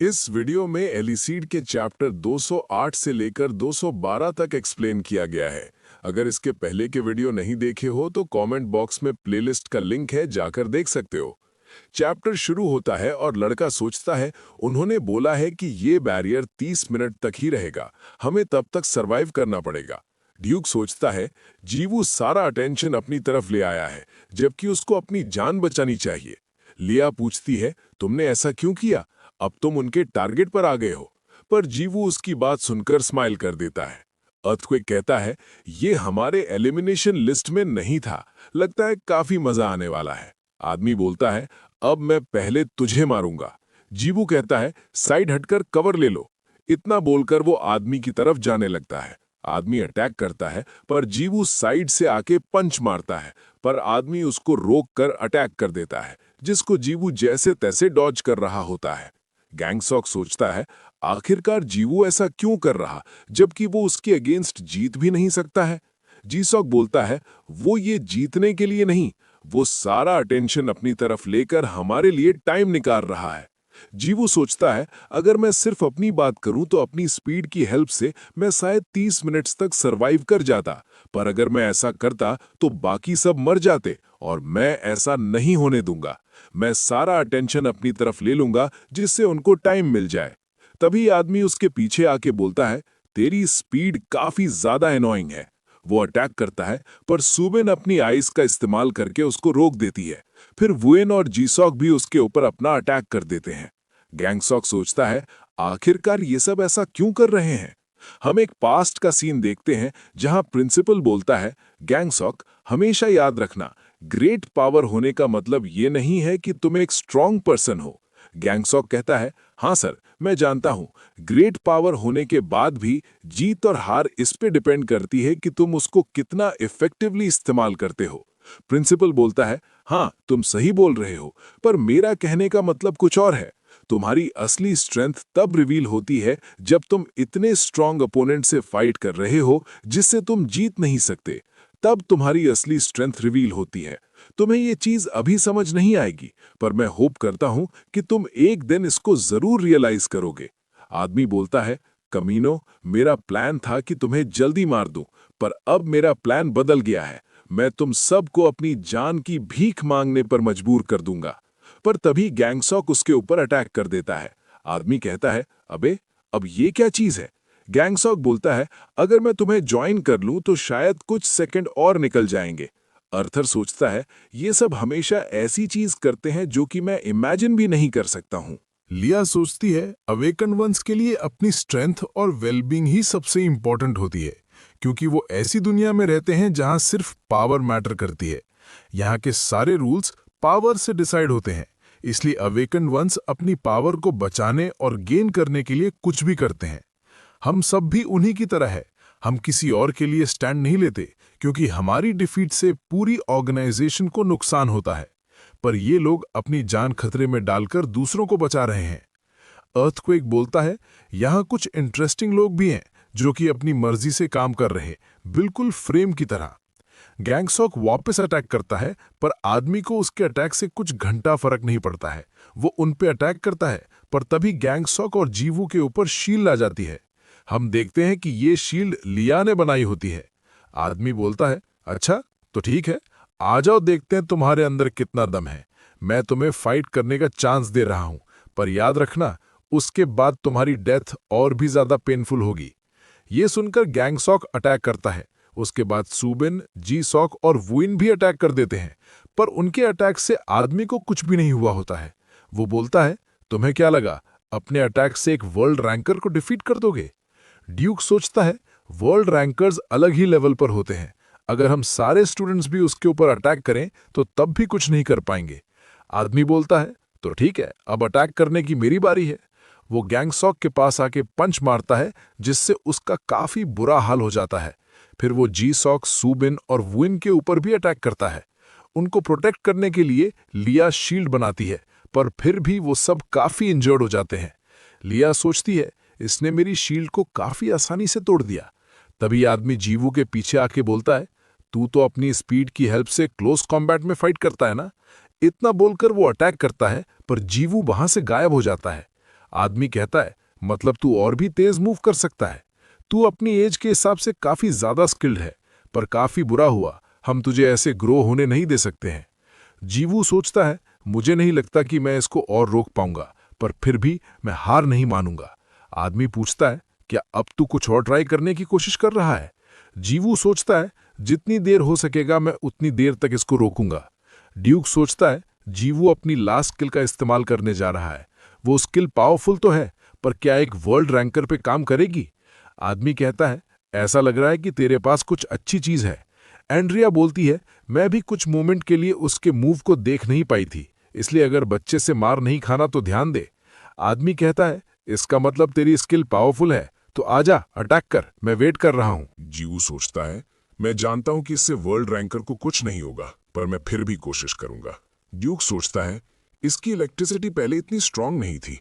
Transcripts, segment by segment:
इस वीडियो में एलिसीड के चैप्टर 208 से लेकर 212 तक एक्सप्लेन किया गया है। अगर इसके पहले के वीडियो नहीं देखे हो तो कमेंट बॉक्स में प्लेलिस्ट का लिंक है, जाकर देख सकते हो। चैप्टर शुरू होता है और लड़का सोचता है उन्होंने बोला है कि ये बैरियर 30 मिनट तक ही रहेगा, हमें तब तक सरवाइव करना पड़ेगा। ड्यूक सोचता है जीवू सारा अटेंशन अपनी तरफ ले आया है, जबकि उसको अपनी जान बचानी चाहिए। लिया पूछती है तुमने ऐसा क्यों किया, अब तुम उनके टारगेट पर आ गए हो। पर जीवू उसकी बात सुनकर स्माइल कर देता है। अर्थक्वेक कहता है ये हमारे एलिमिनेशन लिस्ट में नहीं था, लगता है काफी मजा आने वाला है। आदमी बोलता है अब मैं पहले तुझे मारूंगा। जीवू कहता है साइड हटकर कवर ले लो। इतना बोलकर वो आदमी की तरफ जाने लगता है। आदमी अटैक करता है पर जीवू साइड से आके पंच मारता है, पर आदमी उसको रोक कर अटैक कर देता है, जिसको जीवू जैसे तैसे डॉज कर रहा होता है। गैंगसॉक सोचता है आखिरकार जीवू ऐसा क्यों कर रहा, जबकि वो उसके अगेंस्ट जीत भी नहीं सकता है। जीसॉक बोलता है वो ये जीतने के लिए नहीं, वो सारा अटेंशन अपनी तरफ लेकर हमारे लिए टाइम निकाल रहा है। जीवू सोचता है अगर मैं सिर्फ अपनी बात करूं तो अपनी स्पीड की हेल्प से मैं शायद 30 मिनट्स तक सरवाइव कर जाता, पर अगर मैं ऐसा करता तो बाकी सब मर जाते और मैं ऐसा नहीं होने दूंगा। मैं सारा अटेंशन अपनी तरफ ले लूंगा जिससे उनको टाइम मिल जाए। तभी आदमी उसके पीछे आके बोलता है तेरी स्पीड काफी ज्यादा एनोइंग है। वो अटैक करता है पर सुबेन अपनी आइस का इस्तेमाल करके उसको रोक देती है। फिर वुएन और जीसॉक भी उसके ऊपर अपना अटैक कर देते हैं। गैंगसॉक सोचता है आखिरकार ये सब ऐसा क्यों कर रहे हैं। हम एक पास्ट का सीन देखते हैं जहां प्रिंसिपल बोलता है गैंगसॉक हमेशा याद रखना, ग्रेट पावर होने का मतलब ये नहीं है कि तुम एक स्ट्रांग पर्सन हो। गैंगसॉक कहता है हाँ सर, मैं जानता हूं, ग्रेट पावर होने के बाद भी जीत और हार इस पे डिपेंड करती है कि तुम उसको कितना इफेक्टिवली इस्तेमाल करते हो। प्रिंसिपल बोलता है हाँ तुम सही बोल रहे हो, पर मेरा कहने का मतलब कुछ और है। तुम्हारी असली स्ट्रेंथ तब रिवील होती है जब तुम इतने स्ट्रांग अपोनेंट से फाइट कर रहे हो जिससे तुम जीत नहीं सकते, तब तुम्हारी असली स्ट्रेंथ रिवील होती है। तुम्हें ये चीज अभी समझ नहीं आएगी, पर मैं होप करता हूं कि तुम एक दिन इसको जरूर रियलाइज करोगे। आदमी बोलता है कमीनो, मेरा प्लान था कि तुम्हें जल्दी मार दूं, पर अब मेरा प्लान बदल गया है। मैं तुम सबको अपनी जान की भीख मांगने पर मजबूर कर दूंगा। पर तभी गैंगसॉक उसके ऊपर अटैक कर देता है। आदमी कहता है अबे, अब ये क्या चीज है। गैंगसॉक बोलता है अगर मैं तुम्हें ज्वाइन कर लूं तो शायद कुछ सेकंड और निकल जाएंगे। अर्थर सोचता है ये सब हमेशा ऐसी चीज करते हैं जो कि मैं इमेजिन भी नहीं कर सकता हूं। लिया सोचती है अवेकन वंस के लिए अपनी स्ट्रेंथ और वेलबींग ही सबसे इंपॉर्टेंट होती है, क्योंकि वो ऐसी दुनिया में रहते हैं जहां सिर्फ पावर मैटर करती है। यहाँ के सारे रूल्स पावर से डिसाइड होते हैं, इसलिए अवेकन वंस अपनी पावर को बचाने और गेन करने के लिए कुछ भी करते हैं। हम सब भी उन्हीं की तरह है, हम किसी और के लिए स्टैंड नहीं लेते, क्योंकि हमारी डिफीट से पूरी ऑर्गेनाइजेशन को नुकसान होता है। पर ये लोग अपनी जान खतरे में डालकर दूसरों को बचा रहे हैं। अर्थक्वेक बोलता है यहाँ कुछ इंटरेस्टिंग लोग भी हैं जो कि अपनी मर्जी से काम कर रहे, बिल्कुल फ्रेम की तरह। गैंगसॉक वापस अटैक करता है, पर आदमी को उसके अटैक से कुछ घंटा फर्क नहीं पड़ता है। वो उन पे अटैक करता है, पर तभी गैंगसॉक और जीवू के ऊपर शील्ड आ जाती है। हम देखते हैं कि ये शील्ड लिया ने बनाई होती है। आदमी बोलता है अच्छा तो ठीक है, आ जाओ देखते हैं तुम्हारे अंदर कितना दम है। मैं तुम्हें फाइट करने का चांस दे रहा हूं, पर याद रखना उसके बाद तुम्हारी डेथ और भी ज्यादा पेनफुल होगी। ये सुनकर गैंगसॉक अटैक करता है। उसके बाद सुबिन, जी सॉक और वुइन भी अटैक कर देते हैं, पर उनके अटैक से आदमी को कुछ भी नहीं हुआ होता है। वो बोलता है तुम्हें क्या लगा अपने अटैक से एक वर्ल्ड रैंकर को डिफीट कर दोगे। ड्यूक सोचता है वर्ल्ड रैंकर्स अलग ही लेवल पर होते हैं, अगर हम सारे स्टूडेंट्स भी उसके ऊपर अटैक करें तो तब भी कुछ नहीं कर पाएंगे। आदमी बोलता है तो ठीक है, अब अटैक करने की मेरी बारी है। वो गैंगसॉक के पास आके पंच मारता है, जिससे उसका काफी बुरा हाल हो जाता है। फिर वो जी सॉक, सुबिन और वुइन के ऊपर भी अटैक करता है। उनको प्रोटेक्ट करने के लिए लिया शील्ड बनाती है, पर फिर भी वो सब काफी इंजर्ड हो जाते हैं। लिया सोचती है इसने मेरी शील्ड को काफी आसानी से तोड़ दिया। तभी आदमी जीवू के पीछे आके बोलता है तू तो अपनी स्पीड की हेल्प से क्लोज कॉम्बैट में फाइट करता है ना। इतना बोलकर वो अटैक करता है, पर जीवू वहां से गायब हो जाता है। आदमी कहता है, मतलब तू और भी तेज मूव कर सकता है। तू अपनी एज के हिसाब से काफी ज्यादा स्किल्ड है, पर काफी बुरा हुआ, हम तुझे ऐसे ग्रो होने नहीं दे सकते हैं। जीवू सोचता है, मुझे नहीं लगता कि मैं इसको और रोक पाऊंगा, पर फिर भी मैं हार नहीं मानूंगा। आदमी पूछता है, क्या अब तू कुछ और ट्राई करने की कोशिश कर रहा है? जीवू सोचता है, जितनी देर हो सकेगा मैं उतनी देर तक इसको रोकूंगा। ड्यूक सोचता है, जीवू अपनी लास्ट स्किल का इस्तेमाल करने जा रहा है। वो स्किल पावरफुल तो है, पर क्या एक वर्ल्ड रैंकर पे काम करेगी? आदमी कहता है, ऐसा लग रहा है कि तेरे पास कुछ अच्छी चीज है। एंड्रिया बोलती है, मैं भी कुछ मोमेंट के लिए उसके मूव को देख नहीं पाई थी, इसलिए अगर बच्चे से मार नहीं खाना तो ध्यान दे। आदमी कहता है, इसका मतलब तेरी स्किल पावरफुल है, तो आजा अटैक कर, मैं वेट कर रहा हूं। जीवू सोचता है, मैं जानता हूं कि इससे वर्ल्ड रैंकर को कुछ नहीं होगा, पर मैं फिर भी कोशिश करूंगा। ड्यूक सोचता है, इसकी इलेक्ट्रिसिटी पहले इतनी स्ट्रांग नहीं थी,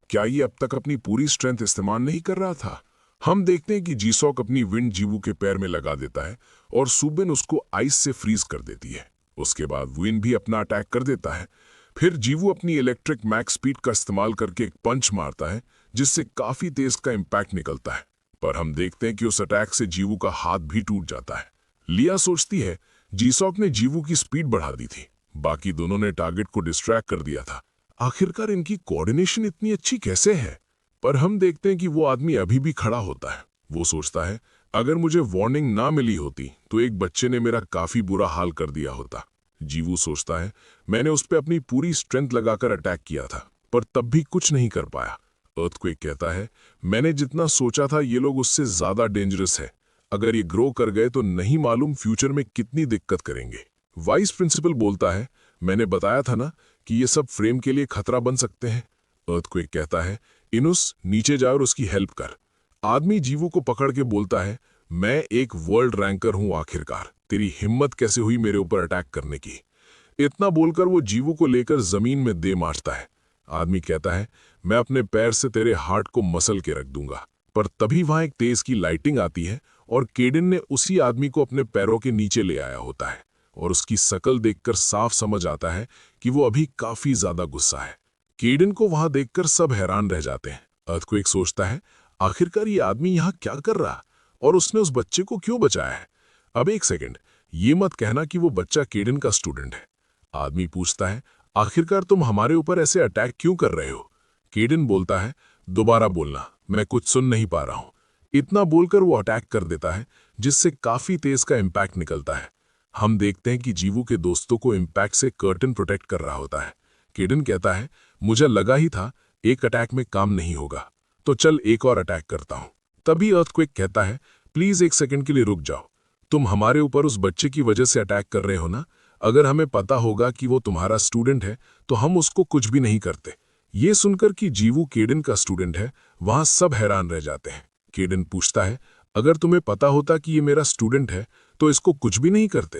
क्या ये अब तक अपनी पूरी स्ट्रेंथ इस्तेमाल नहीं कर रहा था? हम देखते हैं कि जीसॉक अपनी विंड जीवू के पैर में लगा देता है और सुबिन उसको आइस से फ्रीज कर देती है। उसके बाद विन भी अपना अटैक कर देता है। फिर जीवू अपनी इलेक्ट्रिक मैक्स स्पीड का इस्तेमाल करके एक पंच मारता है, जिससे काफी तेज का इम्पैक्ट निकलता है, पर हम देखते हैं कि उस अटैक से जीवू का हाथ भी टूट जाता है। लिया सोचती है, जीसॉक ने जीवू की स्पीड बढ़ा दी थी, बाकी दोनों ने टारगेट को डिस्ट्रैक्ट कर दिया था। आखिरकार इनकी कोऑर्डिनेशन इतनी अच्छी कैसे है? पर हम देखते हैं कि वो आदमी अभी भी खड़ा होता है। वो सोचता है, अगर मुझे वार्निंग ना मिली होती तो एक बच्चे ने मेरा काफी बुरा हाल कर दिया होता। जीवू सोचता है, मैंने उस पर अपनी पूरी स्ट्रेंथ लगाकर अटैक किया था, पर तब भी कुछ नहीं कर पाया। अर्थक्वेक कहता है, मैंने जितना सोचा था ये लोग उससे ज्यादा डेंजरस है। अगर ये ग्रो कर गए तो नहीं मालूम फ्यूचर में कितनी दिक्कत करेंगे। वाइस प्रिंसिपल बोलता है, मैंने बताया था ना कि ये सब फ्रेम के लिए खतरा बन सकते हैं। अर्थक्वेक कहता है, इनुस नीचे जा और उसकी हेल्प कर। आदमी जीवू को पकड़ के बोलता है, मैं एक वर्ल्ड रैंकर हूं, आखिरकार तेरी हिम्मत कैसे हुई मेरे ऊपर अटैक करने की? इतना बोलकर वो जीवू को लेकर जमीन में दे मारता है। आदमी कहता है, मैं अपने पैर से तेरे हार्ट को मसल के रख दूंगा। पर तभी वहां एक तेज की लाइटिंग आती है और केडन ने उसी आदमी को अपने पैरों के नीचे ले आया होता है, और उसकी शकल देखकर साफ समझ आता है कि वो अभी काफी ज्यादा गुस्सा है। केडन को वहां देखकर सब हैरान रह जाते हैं। अर्थक्वेक सोचता है, आखिरकार ये आदमी यहाँ क्या कर रहा और उसने उस बच्चे को क्यों बचाया है? अब एक सेकंड, ये मत कहना कि वो बच्चा केडन का स्टूडेंट है। आदमी पूछता है, आखिरकार तुम हमारे ऊपर ऐसे अटैक क्यों कर रहे हो? केडन बोलता है, दोबारा बोलना, मैं कुछ सुन नहीं पा रहा हूं। इतना बोलकर वो अटैक कर देता है, जिससे काफी तेज का इम्पैक्ट निकलता है। हम देखते हैं कि जीवू के दोस्तों को इम्पैक्ट से कर्टन प्रोटेक्ट कर रहा होता है। केडन कहता है, मुझे लगा ही था एक अटैक में काम नहीं होगा, तो चल एक और अटैक करता हूं। तभी अर्थक्वेक कहता है, प्लीज एक सेकंड के लिए रुक जाओ। तुम हमारे ऊपर उस बच्चे की वजह से अटैक कर रहे हो ना? अगर हमें पता होगा कि वो तुम्हारा स्टूडेंट है तो हम उसको कुछ भी नहीं करते। ये सुनकर कि जीवू केडन का स्टूडेंट है, वहां सब हैरान रह जाते हैं। केडन पूछता है, अगर तुम्हें पता होता कि ये मेरा स्टूडेंट है तो इसको कुछ भी नहीं करते?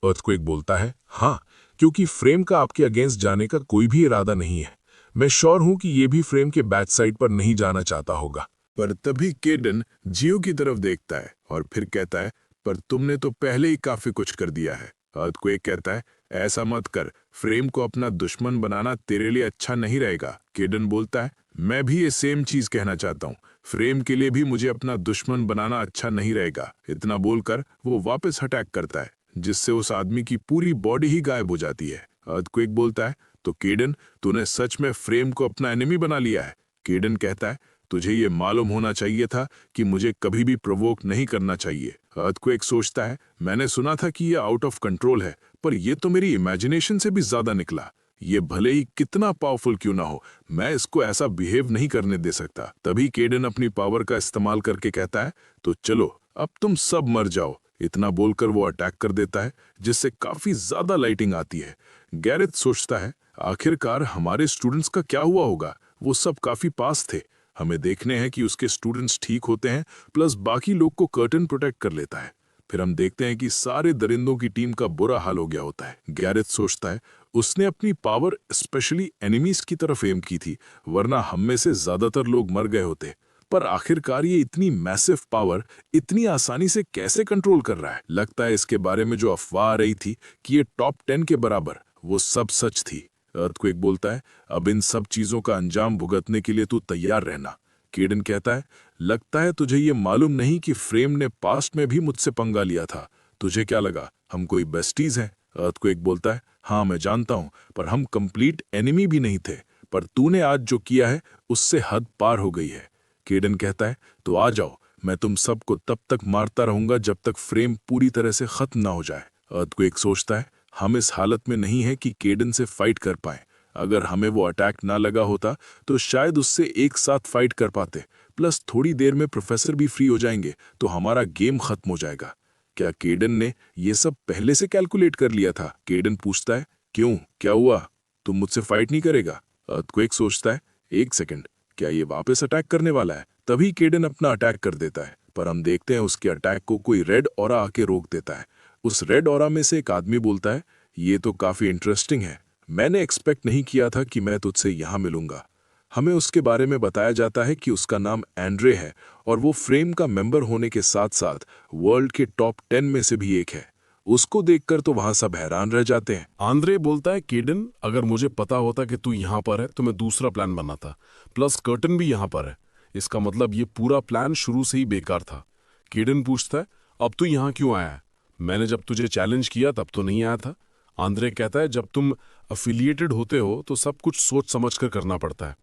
अर्थक्वेक बोलता है, हाँ, क्योंकि फ्रेम का आपके अगेंस्ट जाने का कोई भी इरादा नहीं है। मैं श्योर हूं कि ये भी फ्रेम के बैक साइड पर नहीं जाना चाहता होगा। पर तभी केडन जियो की तरफ देखता है और फिर कहता है, पर तुमने तो पहले ही काफी कुछ कर दिया है। अर्थक्वेक कहता है, ऐसा मत कर, फ्रेम को अपना दुश्मन बनाना तेरे लिए अच्छा नहीं रहेगा। केडन बोलता है, मैं भी ये सेम चीज कहना चाहता हूँ, फ्रेम के लिए भी मुझे अपना दुश्मन बनाना अच्छा नहीं रहेगा। इतना बोलकर वो वापस अटैक करता है, जिससे उस आदमी की पूरी बॉडी ही गायब हो जाती है। अर्थक्वेक बोलता है, तो केडन, तूने सच में फ्रेम को अपना एनिमी बना लिया है। केडन कहता है, तुझे ये मालूम होना चाहिए था कि मुझे कभी भी प्रोवोक नहीं करना चाहिए। अर्थक्वेक सोचता है, मैंने सुना था कि ये आउट ऑफ कंट्रोल है, पर ये तो मेरी इमेजिनेशन से भी ज्यादा निकला। ये भले ही कितना पावरफुल क्यों ना हो, मैं इसको ऐसा बिहेव नहीं करने दे सकता। तभी केडन अपनी पावर का इस्तेमाल करके कहता है, तो चलो अब तुम सब मर जाओ। इतना बोलकर वो अटैक कर देता है, जिससे काफी ज्यादा लाइटिंग आती है। गैरेथ सोचता है, आखिरकार हमारे स्टूडेंट्स का क्या हुआ होगा? वो सब काफी पास थे। हमें देखने हैं कि उसके स्टूडेंट्स ठीक होते हैं, प्लस बाकी लोग को कर्टन प्रोटेक्ट कर लेता है। फिर हम देखते हैं कि सारे दरिंदों की टीम का बुरा हाल हो गया होता है। गैरेथ सोचता है, उसने अपनी पावर स्पेशली एनिमीज की तरफ एम की थी, वरना हम में से ज्यादातर लोग मर गए होते। पर आखिरकार ये इतनी मैसिव पावर इतनी आसानी से कैसे कंट्रोल कर रहा है? लगता है इसके बारे में जो अफवाह आ रही थी कि ये टॉप 10 के बराबर, वो सब सच थी। अर्थक्वेक बोलता है, अब इन सब चीजों का अंजाम भुगतने के लिए तू तैयार रहना। केडन कहता है, लगता है तुझे ये मालूम नहीं कि फ्रेम ने पास्ट में भी मुझसे पंगा लिया था। तुझे क्या लगा हम कोई बेस्टीज हैं? अर्थक्वेक बोलता है, हाँ मैं जानता हूं, पर हम कंप्लीट एनिमी भी नहीं थे। पर तूने आज जो किया है उससे हद पार हो गई है। केडन कहता है, तो आ जाओ, मैं तुम सबको तब तक मारता रहूंगा जब तक फ्रेम पूरी तरह से खत्म ना हो जाए। अर्थक्वेक सोचता है, हम इस हालत में नहीं है कि केडन से फाइट कर पाए। अगर हमें वो अटैक ना लगा होता तो शायद उससे एक साथ फाइट कर पाते, प्लस थोड़ी देर में प्रोफेसर भी फ्री हो जाएंगे तो हमारा गेम खत्म हो जाएगा। क्या केडन ने ये सब पहले से कैलकुलेट कर लिया था? केडन पूछता है, क्यों, क्या हुआ? तुम मुझसे फाइट नहीं करेगा? अर्थक्वेक सोचता है, एक सेकंड, क्या ये वापस अटैक करने वाला है? तभी केडन अपना अटैक कर देता है, पर हम देखते हैं उसके अटैक को कोई रेड ऑरा आके रोक देता है। उस रेड ऑरा में से एक आदमी बोलता है, ये तो काफी इंटरेस्टिंग है, मैंने एक्सपेक्ट नहीं किया था कि मैं तुझसे यहाँ मिलूंगा। हमें उसके बारे में बताया जाता है कि उसका नाम एंड्रे है और वो फ्रेम का मेंबर होने के साथ साथ वर्ल्ड के टॉप 10 में से भी एक है। उसको देखकर तो वहां सब हैरान रह जाते हैं। आंद्रे बोलता है, केडन, अगर मुझे पता होता कि तू यहाँ पर है तो मैं दूसरा प्लान बनाता, प्लस कर्टन भी यहाँ पर है। इसका मतलब ये पूरा प्लान शुरू से ही बेकार था। केडन पूछता है, अब तू यहाँ क्यों आया है? मैंने जब तुझे चैलेंज किया तब तो नहीं आया था। आंद्रे कहता है, जब तुम अफिलिएटेड होते हो तो सब कुछ सोच समझ कर करना पड़ता है।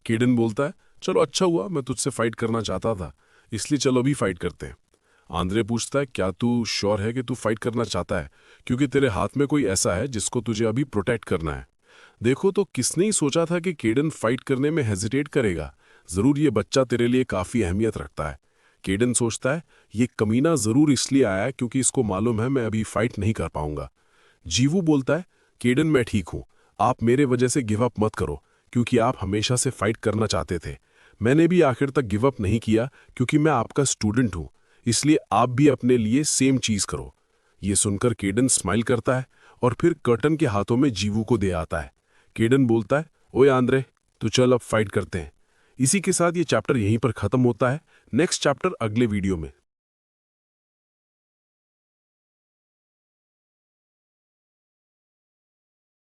केडन बोलता है, चलो अच्छा हुआ, मैं तुझसे फाइट करना चाहता था, इसलिए चलो अभी फाइट करते हैं। आंद्रे पूछता है, क्या तू श्योर है कि तू फाइट करना चाहता है? क्योंकि तेरे हाथ में कोई ऐसा है जिसको तुझे अभी प्रोटेक्ट करना है। देखो तो किसने ही सोचा था कि केडन फाइट करने में हेजिटेट करेगा। जरूर ये बच्चा तेरे लिए काफी अहमियत रखता है। केडन सोचता है, ये कमीना जरूर इसलिए आया है क्योंकि इसको मालूम है मैं अभी फाइट नहीं कर पाऊंगा। जीवू बोलता है, केडन मैं ठीक हूं, आप मेरे वजह से गिव अप मत करो, क्योंकि आप हमेशा से फाइट करना चाहते थे। मैंने भी आखिर तक गिव अप नहीं किया क्योंकि मैं आपका स्टूडेंट हूं, इसलिए आप भी अपने लिए सेम चीज करो। ये सुनकर केडन स्माइल करता है और फिर कर्टन के हाथों में जीवू को दे आता है। केडन बोलता है, ओए आंद्रे, तो चल अब फाइट करते हैं। इसी के साथ ये चैप्टर यहीं पर खत्म होता है। नेक्स्ट चैप्टर अगले वीडियो में।